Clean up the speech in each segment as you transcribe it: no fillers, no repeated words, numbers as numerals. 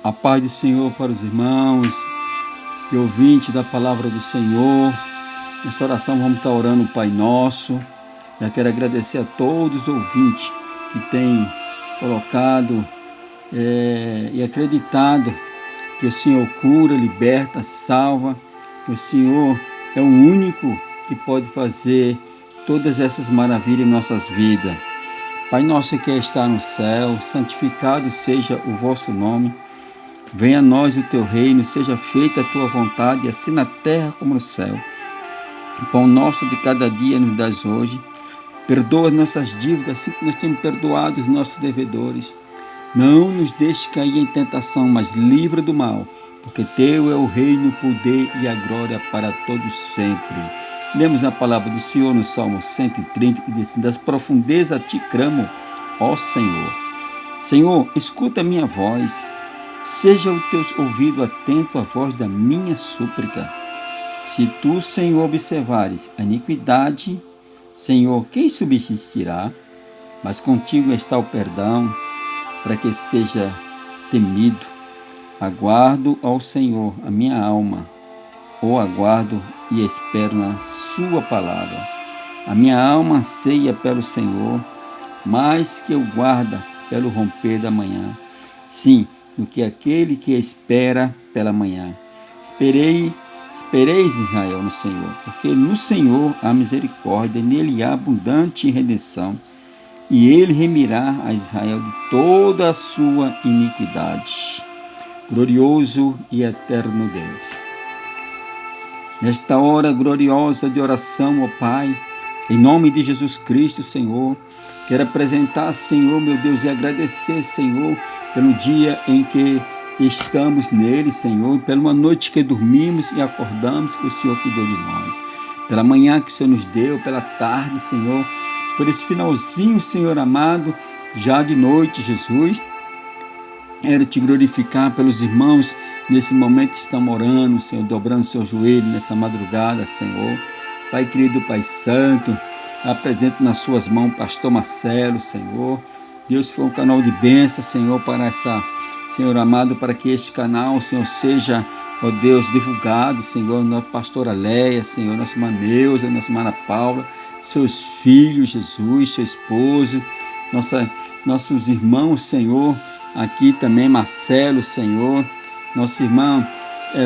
A paz do Senhor para os irmãos e ouvintes da palavra do Senhor. Nesta oração vamos estar orando o Pai Nosso. Já quero agradecer a todos os ouvintes que têm colocado e acreditado que o Senhor cura, liberta, salva, que o Senhor é o único que pode fazer todas essas maravilhas em nossas vidas. Pai Nosso que está no céu, santificado seja o vosso nome. Venha a nós o teu reino, seja feita a tua vontade, assim na terra como no céu. O pão nosso de cada dia nos dás hoje. Perdoa as nossas dívidas, assim que nós temos perdoado os nossos devedores. Não nos deixes cair em tentação, mas livra do mal, porque teu é o reino, o poder e a glória para todos sempre. Lemos a palavra do Senhor no Salmo 130, que diz: das profundezas a ti clamo, ó Senhor. Senhor, escuta a minha voz. Seja o teu ouvido atento à voz da minha súplica. Se tu, Senhor, observares a iniquidade, Senhor, quem subsistirá? Mas contigo está o perdão, para que seja temido. Aguardo ao Senhor a minha alma, ou aguardo e espero na sua palavra. A minha alma anseia pelo Senhor, mais que eu guarda pelo romper da manhã. Sim, do que aquele que espera pela manhã. Espereis, Israel, no Senhor, porque no Senhor há misericórdia, nele há abundante redenção, e ele remirá a Israel de toda a sua iniquidade. Glorioso e eterno Deus. Nesta hora gloriosa de oração, ó Pai, em nome de Jesus Cristo, Senhor, quero apresentar, Senhor, meu Deus, e agradecer, Senhor, pelo dia em que estamos nele, Senhor, pela uma noite que dormimos e acordamos, que o Senhor cuidou de nós, pela manhã que o Senhor nos deu, pela tarde, Senhor, por esse finalzinho, Senhor amado, já de noite, Jesus. Quero te glorificar pelos irmãos nesse momento que estão orando, Senhor, dobrando seu joelho nessa madrugada, Senhor. Pai querido, Pai santo, apresento nas suas mãos o pastor Marcelo, Senhor. Deus, foi um canal de bênção, Senhor, para Senhor amado, para que este canal, Senhor, seja, ó Deus, divulgado, Senhor, nossa pastora Leia, Senhor, nossa irmã Neuza, nossa irmã Ana Paula, seus filhos, Jesus, seu esposo, nossos irmãos, Senhor, aqui também, Marcelo, Senhor, nossa irmã,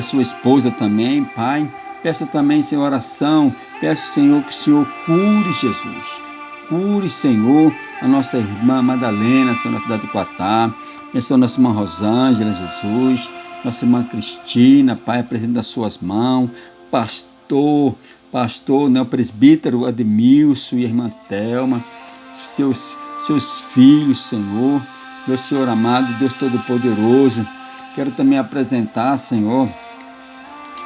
sua esposa também, Pai. Peço também, Senhor, oração, peço, Senhor, que o Senhor cure, Jesus. Cure, Senhor, a nossa irmã Madalena, Senhor, na cidade de Quatá. Peço a nossa irmã Rosângela, Jesus. Nossa irmã Cristina, Pai, apresento das suas mãos. Pastor, né, o presbítero Ademilson e a irmã Thelma. Seus filhos, Senhor. Meu Senhor amado, Deus Todo-Poderoso. Quero também apresentar, Senhor,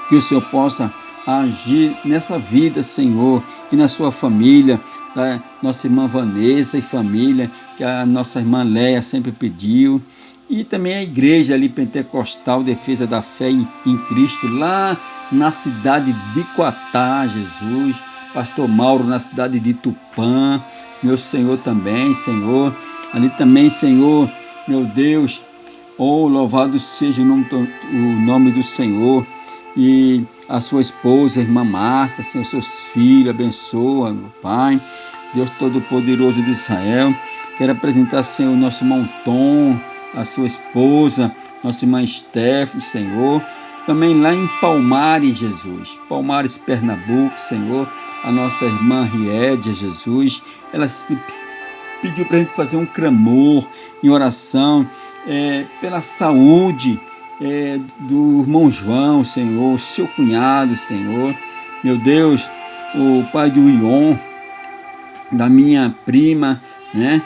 que o Senhor possa agir nessa vida, Senhor, e na sua família, da nossa irmã Vanessa e família, que a nossa irmã Leia sempre pediu, e também a igreja ali pentecostal, defesa da fé em Cristo, lá na cidade de Quatá, Jesus, pastor Mauro na cidade de Tupã, meu Senhor também, Senhor, ali também, Senhor, meu Deus, louvado seja o nome do Senhor, e a sua esposa, a irmã Márcia, Senhor, seus filhos, abençoa, meu Pai, Deus Todo-Poderoso de Israel. Quero apresentar, Senhor, o nosso irmão Tom, a sua esposa, nossa irmã Stephanie, Senhor, também lá em Palmares, Jesus, Palmares, Pernambuco, Senhor, a nossa irmã Riédia, Jesus, ela pediu para a gente fazer um clamor em oração pela saúde do irmão João, Senhor, seu cunhado, Senhor, meu Deus, o pai do Ion, da minha prima, né,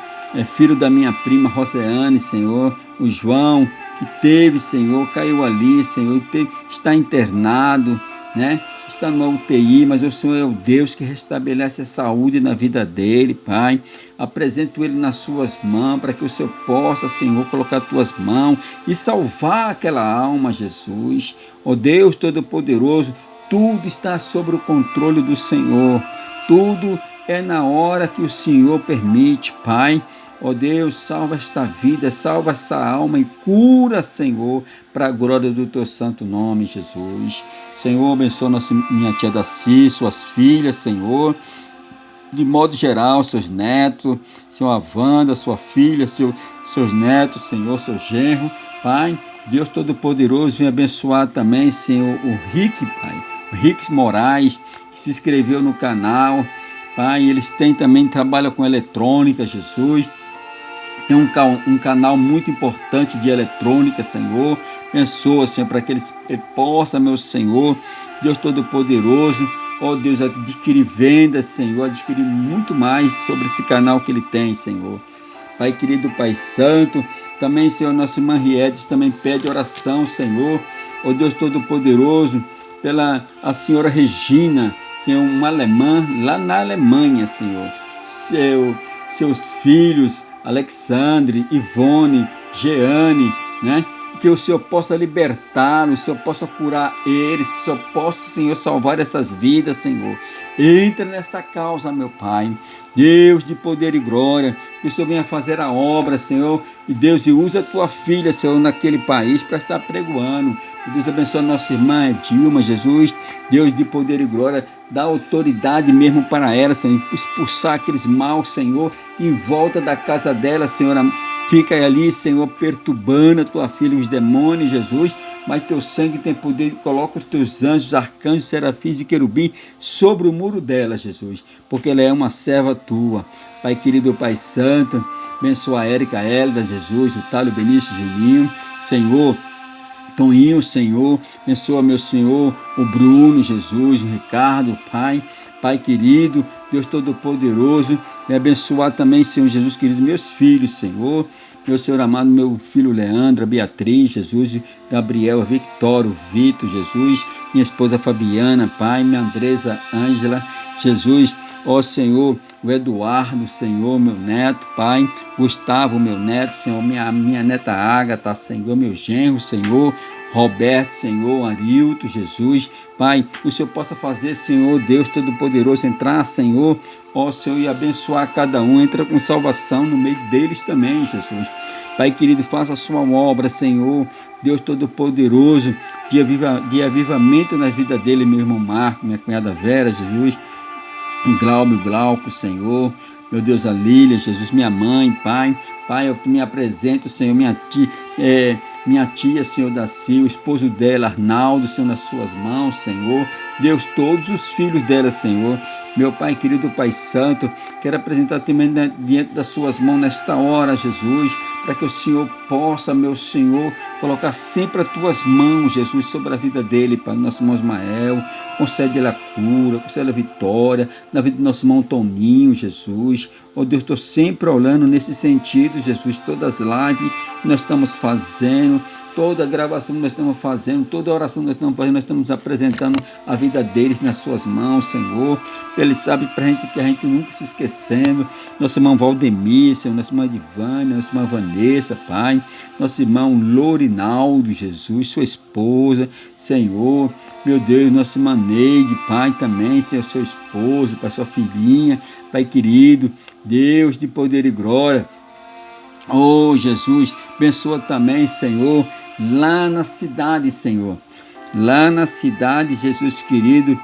filho da minha prima Roseane, Senhor, o João, que teve, Senhor, caiu ali, Senhor, está internado, né, está no UTI, mas o Senhor é o Deus que restabelece a saúde na vida dele, Pai. Apresento ele nas suas mãos, para que o Senhor possa, Senhor, colocar as tuas mãos e salvar aquela alma, Jesus. Ó Deus Todo-Poderoso, tudo está sob o controle do Senhor, tudo é na hora que o Senhor permite, Pai. Ó Deus, salva esta vida, salva essa alma e cura, Senhor, para a glória do teu santo nome, Jesus. Senhor, abençoa minha tia Daci, suas filhas, Senhor, de modo geral, seus netos, Senhor, a Wanda, sua filha, seus netos, Senhor, seu genro, Pai, Deus Todo-Poderoso, vem abençoar também, Senhor, o Rick, Pai, o Rick Moraes, que se inscreveu no canal, Pai, eles têm também, trabalham com eletrônica, Jesus, tem um canal muito importante de eletrônica, Senhor, abençoa, Senhor, para que eles possam, meu Senhor, Deus Todo-Poderoso, ó Deus, adquirir vendas, Senhor, adquirir muito mais sobre esse canal que ele tem, Senhor. Pai querido, Pai Santo, também, Senhor, nossa irmã Riedes também pede oração, Senhor, ó Deus Todo-Poderoso, pela a senhora Regina, Senhor, uma alemã lá na Alemanha, Senhor, seus filhos, Alexandre, Ivone, Jeane, né? Que o Senhor possa libertar, o Senhor possa curar eles, o Senhor possa, Senhor, salvar essas vidas, Senhor. Entra nessa causa, meu Pai. Deus de poder e glória, que o Senhor venha fazer a obra, Senhor. E Deus, e usa a tua filha, Senhor, naquele país para estar pregoando. Deus abençoe a nossa irmã Dilma, Jesus. Deus de poder e glória, dá autoridade mesmo para ela, Senhor. Expulsar aqueles maus, Senhor, que em volta da casa dela, Senhor, fica ali, Senhor, perturbando a tua filha, os demônios, Jesus, mas teu sangue tem poder, coloca os teus anjos, arcanjos, serafins e querubins sobre o muro dela, Jesus, porque ela é uma serva tua. Pai querido, Pai Santo, abençoa a Érica, Hélida, Jesus, o Tálio, Benício, Juninho, Senhor, Toninho, Senhor, abençoa, meu Senhor, o Bruno, Jesus, o Ricardo, Pai, Pai querido, Deus Todo-Poderoso, e abençoar também, Senhor Jesus querido, meus filhos, Senhor, meu Senhor amado, meu filho Leandro, a Beatriz, Jesus, Gabriel, a Victória, o Vitor, Jesus, minha esposa Fabiana, Pai, minha Andresa, Ângela, Jesus, ó Senhor, o Eduardo, Senhor, meu neto, Pai, Gustavo, meu neto, Senhor, minha neta Ágata, Senhor, meu genro, Senhor, Roberto, Senhor, Arilto, Jesus, Pai, o Senhor possa fazer, Senhor, Deus Todo-Poderoso, entrar, Senhor, ó Senhor, e abençoar cada um, entra com salvação no meio deles também, Jesus. Pai querido, faça a sua obra, Senhor, Deus Todo-Poderoso, de avivamento na vida dele, meu irmão Marco, minha cunhada Vera, Jesus, o Glauco, Senhor, meu Deus, a Lília, Jesus, minha mãe, Pai, eu me apresento, Senhor, minha tia, Senhor, Daci, o esposo dela, Arnaldo, Senhor, nas suas mãos, Senhor, Deus, todos os filhos dela, Senhor, meu Pai querido, Pai Santo, quero apresentar também diante das suas mãos nesta hora, Jesus, para que o Senhor possa, meu Senhor, colocar sempre as tuas mãos, Jesus, sobre a vida dele, Pai, nosso irmão Ismael, concede-lhe a cura, concede a vitória, na vida do nosso irmão Toninho, Jesus, oh Deus, estou sempre olhando nesse sentido, Jesus, todas as lives que nós estamos fazendo, toda a gravação que nós estamos fazendo, toda a oração que nós estamos fazendo, nós estamos apresentando a vida deles nas suas mãos, Senhor. Ele sabe para a gente que a gente nunca se esquecendo. Nosso irmão Valdemir, Senhor, nossa irmã Divânia, nossa irmã Vanessa, Pai, nosso irmão Lorinaldo, Jesus, sua esposa, Senhor, meu Deus, nossa irmã Neide, Pai, também, Senhor, seu esposo, para sua filhinha, Pai querido, Deus de poder e glória. Oh, Jesus, abençoa também, Senhor, lá na cidade, Senhor. Lá na cidade, Jesus querido,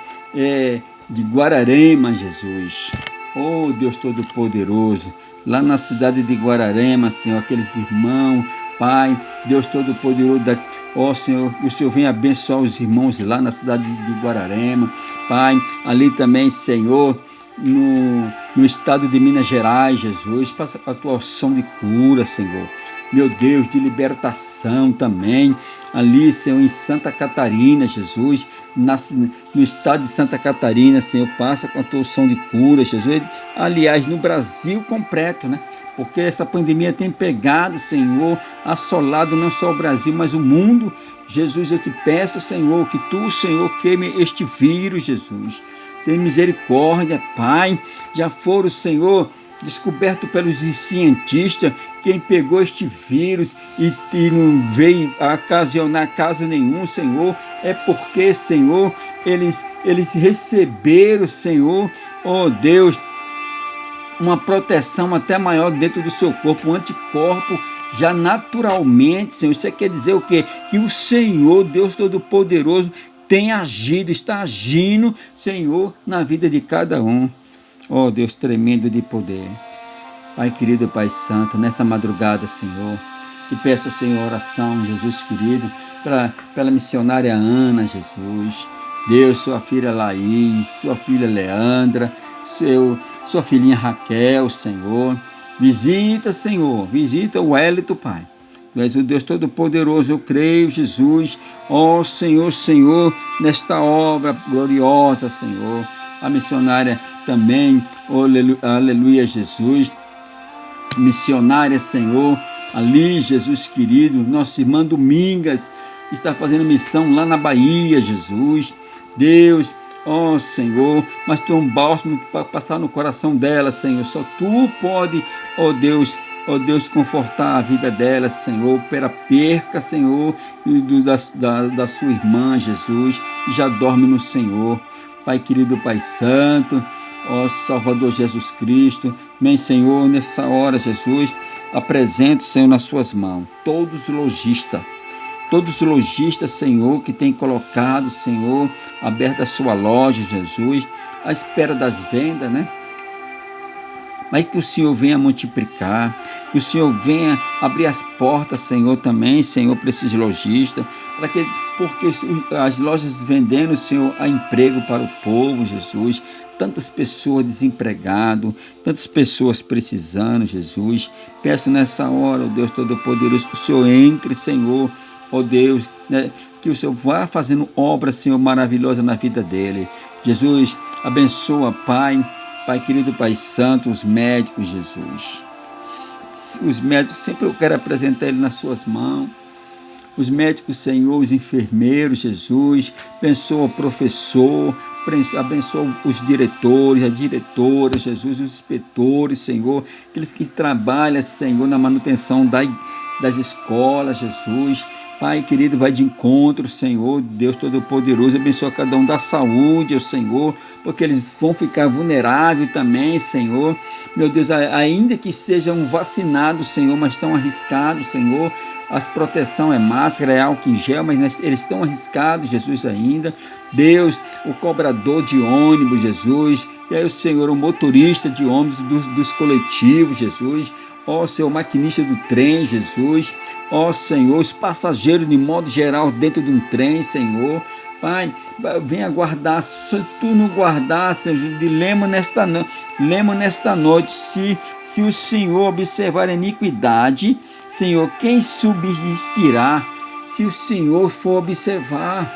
de Guararema, Jesus. Oh, Deus Todo-Poderoso. Lá na cidade de Guararema, Senhor, aqueles irmãos, Pai, Deus Todo-Poderoso, ó Senhor, o Senhor vem abençoar os irmãos lá na cidade de Guararema, Pai, ali também, Senhor, no estado de Minas Gerais, Jesus, passa a tua ação de cura, Senhor, meu Deus, de libertação também, ali, Senhor, em Santa Catarina, Jesus, no estado de Santa Catarina, Senhor, passa com a tua ação de cura, Jesus, aliás, no Brasil completo, né? Porque essa pandemia tem pegado, Senhor, assolado não só o Brasil, mas o mundo. Jesus, eu te peço, Senhor, que tu, Senhor, queime este vírus, Jesus. Tem misericórdia, Pai. Já foram, Senhor, descoberto pelos cientistas quem pegou este vírus e não veio a ocasionar caso nenhum, Senhor, é porque, Senhor, eles receberam, Senhor, oh Deus, uma proteção até maior dentro do seu corpo, um anticorpo já naturalmente, Senhor. Isso quer dizer o quê? Que o Senhor, Deus Todo-Poderoso, tem agido, está agindo, Senhor, na vida de cada um. Oh, Deus tremendo de poder. Pai querido, Pai santo, nesta madrugada, Senhor, e peço, Senhor, oração, Jesus querido, pela missionária Ana, Jesus. Deus, sua filha Laís, sua filha Leandra, sua filhinha Raquel, Senhor. Visita, Senhor, visita o Wellington, Pai. Tu és o Deus Todo-Poderoso, eu creio, Jesus. Ó Senhor, Senhor, nesta obra gloriosa, Senhor. A missionária também, oh, aleluia, Jesus. Missionária, Senhor, ali, Jesus querido, nossa irmã Domingas está fazendo missão lá na Bahia, Jesus. Deus, ó Senhor, mas tu é um bálsamo para passar no coração dela, Senhor. Só tu pode, ó Deus, confortar a vida dela, Senhor, pela perca, Senhor, da sua irmã, Jesus, que já dorme no Senhor. Pai querido, Pai santo, ó Salvador Jesus Cristo, vem, Senhor, nessa hora, Jesus, apresento, Senhor, nas suas mãos, todos os lojistas, Senhor, que tem colocado, Senhor, aberta a sua loja, Jesus, à espera das vendas, né? Mas que o Senhor venha multiplicar, que o Senhor venha abrir as portas, Senhor, também, Senhor, para esses lojistas, porque as lojas vendendo, Senhor, há emprego para o povo, Jesus, tantas pessoas desempregadas, tantas pessoas precisando, Jesus. Peço nessa hora, ó Deus Todo-Poderoso, que o Senhor entre, Senhor, ó Deus, né, que o Senhor vá fazendo obra, Senhor, maravilhosa na vida dele. Jesus, abençoa, Pai. Pai querido, Pai santo, os médicos, Jesus. Os médicos, sempre eu quero apresentar ele nas suas mãos. Os médicos, Senhor, os enfermeiros, Jesus. Abençoa o professor, abençoa os diretores, as diretoras, Jesus, os inspetores, Senhor. Aqueles que trabalham, Senhor, na manutenção das escolas, Jesus. Pai querido, vai de encontro, Senhor, Deus Todo-Poderoso, abençoa cada um da saúde, Senhor, porque eles vão ficar vulneráveis também, Senhor. Meu Deus, ainda que sejam vacinados, Senhor, mas estão arriscados, Senhor. As proteção é máscara, é álcool em gel, mas eles estão arriscados, Jesus, ainda. Deus, o cobrador de ônibus, Jesus, e aí o Senhor, o motorista de ônibus dos coletivos, Jesus. Ó Senhor, maquinista do trem, Jesus. Ó Senhor, os passageiros de modo geral dentro de um trem, Senhor. Pai, venha guardar, se tu não guardar, Senhor, lembra nesta noite, se o Senhor observar a iniquidade, Senhor, quem subsistirá? Se o Senhor for observar,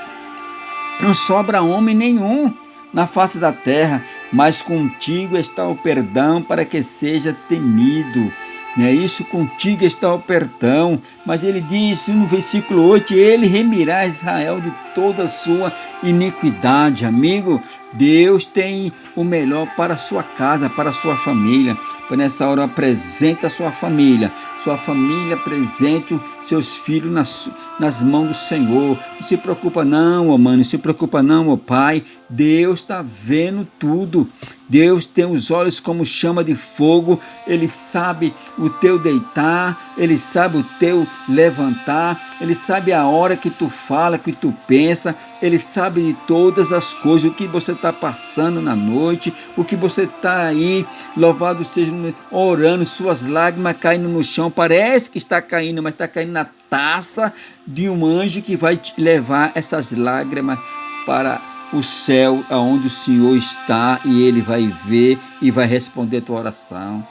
não sobra homem nenhum na face da terra, mas contigo está o perdão para que seja temido. Não é isso? Contigo está o perdão. Mas ele diz no versículo 8, ele remirá Israel de toda a sua iniquidade. Amigo, Deus tem o melhor para a sua casa, para a sua família. Por nessa hora, apresenta a sua família. Sua família, apresente seus filhos nas mãos do Senhor. Não se preocupa não, ó mãe, não se preocupa não, ó pai. Deus está vendo tudo. Deus tem os olhos como chama de fogo. Ele sabe o teu deitar, Ele sabe o teu levantar, Ele sabe a hora que tu fala, que tu pensa, Ele sabe de todas as coisas, o que você está passando na noite, o que você está aí, louvado seja, orando, suas lágrimas caindo no chão, parece que está caindo, mas está caindo na taça de um anjo que vai te levar essas lágrimas para o céu, aonde o Senhor está, e Ele vai ver e vai responder a tua oração.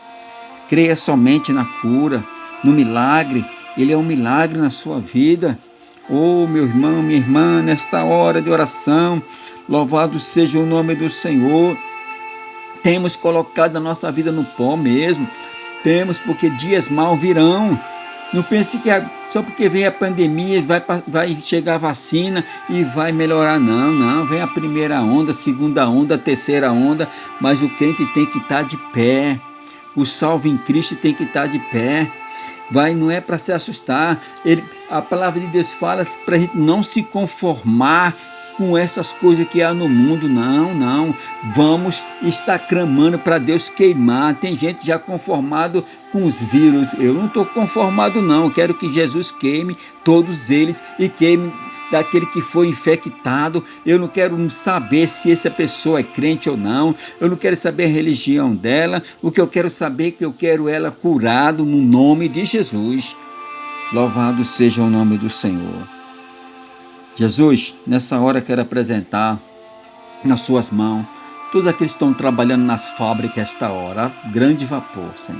Creia somente na cura, no milagre. Ele é um milagre na sua vida. Oh, meu irmão, minha irmã, nesta hora de oração, louvado seja o nome do Senhor. Temos colocado a nossa vida no pó mesmo. Temos, porque dias mal virão. Não pense que só porque vem a pandemia vai chegar a vacina e vai melhorar. Não, não. Vem a primeira onda, a segunda onda, a terceira onda, mas o crente tem que estar de pé. O salvo em Cristo tem que estar de pé. Não é para se assustar. A palavra de Deus fala para a gente não se conformar com essas coisas que há no mundo. Não. Vamos estar clamando para Deus queimar. Tem gente já conformado com os vírus. Eu não estou conformado, não. Eu quero que Jesus queime todos eles e queime daquele que foi infectado. Eu não quero saber se essa pessoa é crente ou não. Eu não quero saber a religião dela. O que eu quero saber é que eu quero ela curado no nome de Jesus. Louvado seja o nome do Senhor. Jesus, nessa hora quero apresentar nas suas mãos todos aqueles que estão trabalhando nas fábricas esta hora, a grande vapor, Senhor.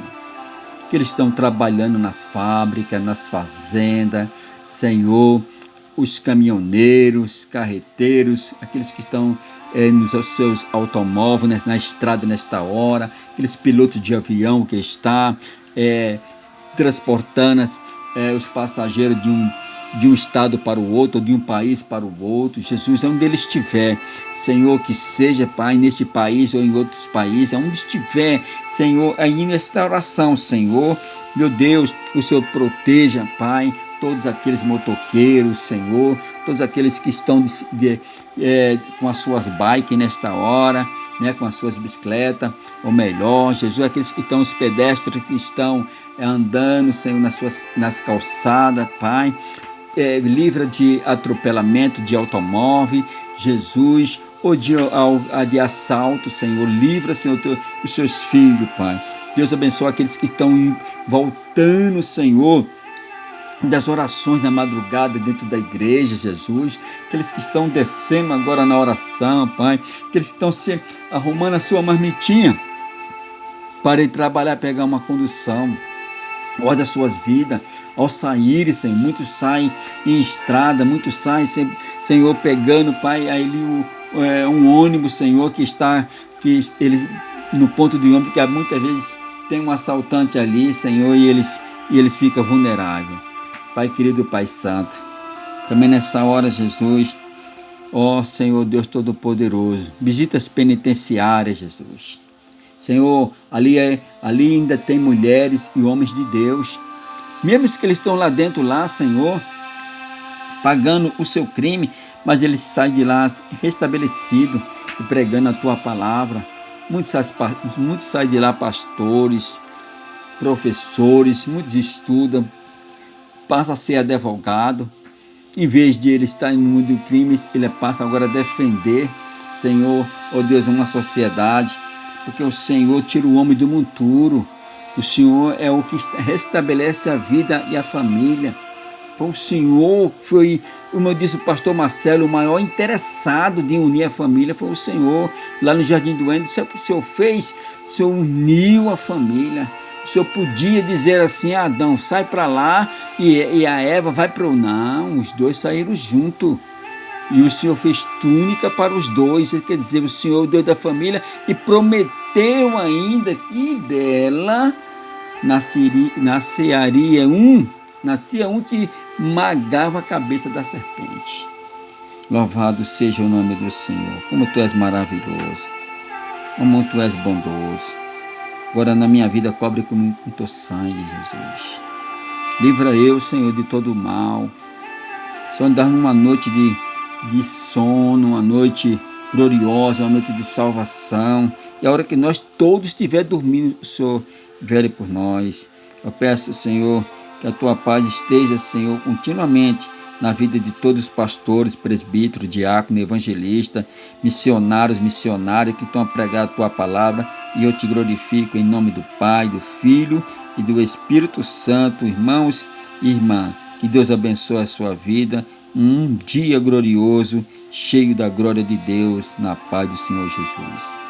Que eles estão trabalhando nas fábricas, nas fazendas, Senhor, os caminhoneiros, carreteiros, aqueles que estão nos seus automóveis, na estrada nesta hora, aqueles pilotos de avião que estão transportando os passageiros de um estado para o outro, ou de um país para o outro. Jesus, onde ele estiver, Senhor, que seja, Pai, neste país ou em outros países, onde estiver, Senhor, aí nesta oração, Senhor, meu Deus, o Senhor proteja, Pai, todos aqueles motoqueiros, Senhor, todos aqueles que estão com as suas bikes nesta hora, com as suas bicicletas, ou melhor, Jesus, aqueles que estão, os pedestres que estão andando, Senhor, nas calçadas, Pai, livra de atropelamento de automóvel, Jesus, ou de assalto, Senhor, livra, Senhor, os seus filhos, Pai. Deus abençoe aqueles que estão voltando, Senhor, das orações na madrugada dentro da igreja, Jesus, aqueles que estão descendo agora na oração, Pai, aqueles que estão se arrumando a sua marmitinha para ir trabalhar, pegar uma condução. Olha as suas vidas, ao saírem, Senhor, muitos saem em estrada, muitos saem, Senhor, pegando, Pai, aí um ônibus, Senhor, que eles no ponto de ônibus, que muitas vezes tem um assaltante ali, Senhor, e eles ficam vulneráveis. Pai querido, Pai santo, também nessa hora, Jesus, ó Senhor Deus Todo-Poderoso, visita as penitenciárias, Jesus. Senhor, ali ainda tem mulheres e homens de Deus, mesmo que eles estão lá dentro, Senhor, pagando o seu crime, mas eles saem de lá restabelecidos e pregando a Tua palavra. Muitos saem de lá pastores, professores, muitos estudam, passa a ser advogado. Em vez de ele estar no mundo do crime, ele passa agora a defender, Senhor, ó Deus, uma sociedade, porque o Senhor tira o homem do monturo. O Senhor é o que restabelece a vida e a família. Foi o Senhor que foi, como disse o pastor Marcelo, o maior interessado de unir a família foi o Senhor. Lá no Jardim do Éden, o Senhor fez, o Senhor uniu a família. O Senhor podia dizer assim, Adão, sai para lá, e a Eva vai para o... Não, os dois saíram juntos. E o Senhor fez túnica para os dois, quer dizer, o Senhor, o Deus da família, e prometeu ainda que dela nasceria um que magava a cabeça da serpente. Louvado seja o nome do Senhor. Como Tu és maravilhoso, como Tu és bondoso. Agora na minha vida cobre comigo com Teu sangue, Jesus. Livra eu, Senhor, de todo o mal. Senhor, dar numa noite de sono, uma noite gloriosa, uma noite de salvação. E a hora que nós todos estivermos dormindo, o Senhor vele por nós. Eu peço, Senhor, que a Tua paz esteja, Senhor, continuamente na vida de todos os pastores, presbíteros, diáconos, evangelistas, missionários que estão a pregar a Tua palavra. E eu Te glorifico em nome do Pai, do Filho e do Espírito Santo. Irmãos e irmãs, que Deus abençoe a sua vida. Um dia glorioso, cheio da glória de Deus, na paz do Senhor Jesus.